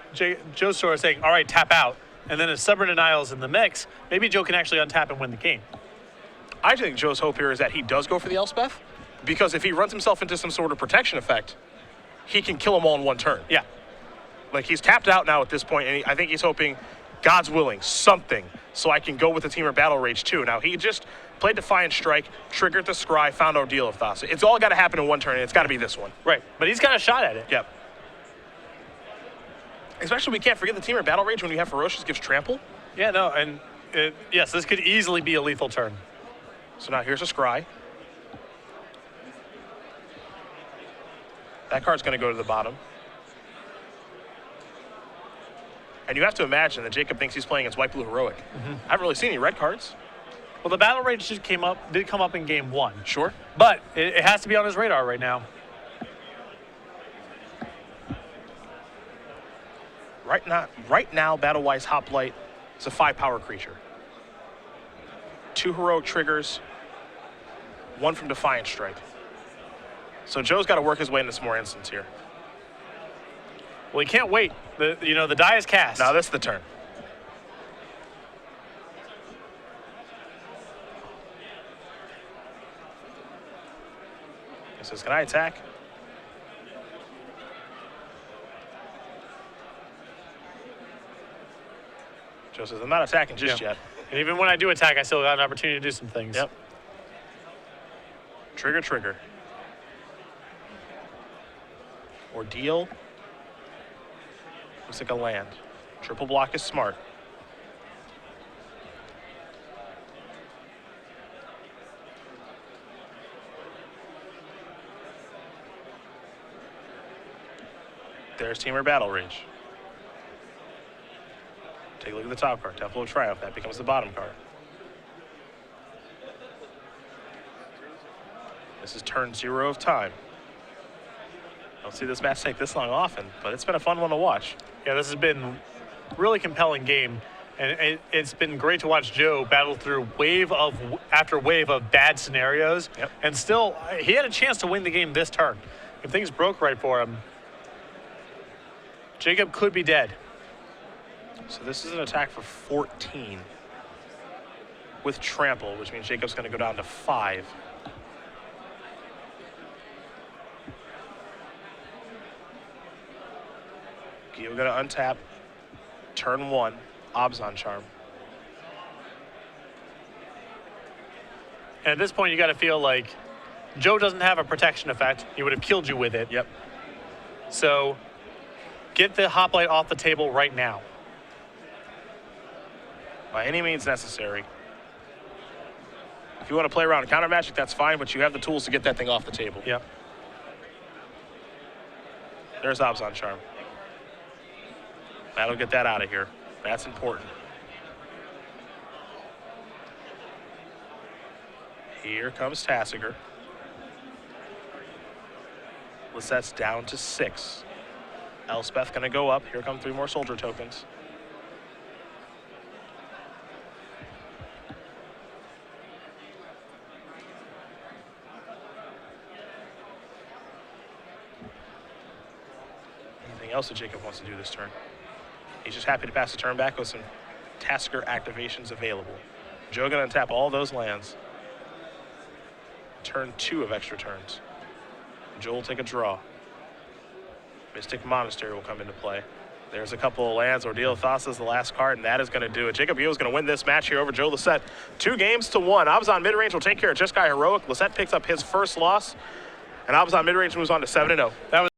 Joe's sort of saying, all right, tap out. And then if Stubborn Denial's in the mix, maybe Joe can actually untap and win the game. I think Joe's hope here is that he does go for the Elspeth, because if he runs himself into some sort of protection effect, he can kill them all in 1 turn. Yeah. Like, he's tapped out now at this point, and I think he's hoping, God's willing, something, so I can go with the Temur Battle Rage too. Now, he just played Defiant Strike, triggered the Scry, found Ordeal of Thassa. It's all got to happen in 1 turn, and it's got to be this one. Right. But he's got a shot at it. Yep. Especially, we can't forget the Temur Battle Rage when you have Ferocious gives Trample. Yeah, no, and yes, this could easily be a lethal turn. So now here's a Scry. That card's going to go to the bottom. And you have to imagine that Jacob thinks he's playing against White Blue Heroic. I haven't really seen any red cards. Well, the Battle Rage did come up in game 1. Sure. But it has to be on his radar right now. Right now, Battle-Wise Hoplite is a 5-power creature. 2 heroic triggers, 1 from Defiant Strike. So Joe's got to work his way into some more instants here. Well, he can't wait. The die is cast. Now this is the turn. He says, can I attack? Joe says, I'm not attacking just Yeah. yet. And even when I do attack, I still got an opportunity to do some things. Yep. Trigger, trigger. Ordeal. Looks like a land. Triple block is smart. There's Teamer Battle Rage. Take a look at the top card, Temple of Triumph. That becomes the bottom card. This is turn 0 of time. I don't see this match take this long often, but it's been a fun one to watch. Yeah, this has been a really compelling game. And it's been great to watch Joe battle through wave after wave of bad scenarios. Yep. And still, he had a chance to win the game this turn. If things broke right for him, Jacob could be dead. So this is an attack for 14 with trample, which means Jacob's going to go down to 5. Gio going to untap. Turn 1, Abzan Charm. And at this point, you got to feel like Joe doesn't have a protection effect. He would have killed you with it. Yep. So get the hoplite off the table right now. By any means necessary. If you want to play around counter magic, that's fine, but you have the tools to get that thing off the table. Yep. There's Abzan Charm. That'll get that out of here. That's important. Here comes Tasigur. Lisette's down to 6. Elspeth gonna go up. Here come 3 more soldier tokens. Anything else that Jacob wants to do this turn? He's just happy to pass the turn back with some Tasigur activations available. Joe gonna tap all those lands. Turn 2 of extra turns. Joe will take a draw. Mystic Monastery will come into play. There's a couple of lands. Ordeal Thassa is the last card, and that is going to do it. Jacob Gio is going to win this match here over Joe Lisette. 2 games to 1. Abzan midrange will take care of Jeskai Heroic. Lisette picks up his first loss, and Abzan midrange moves on to 7-0. That was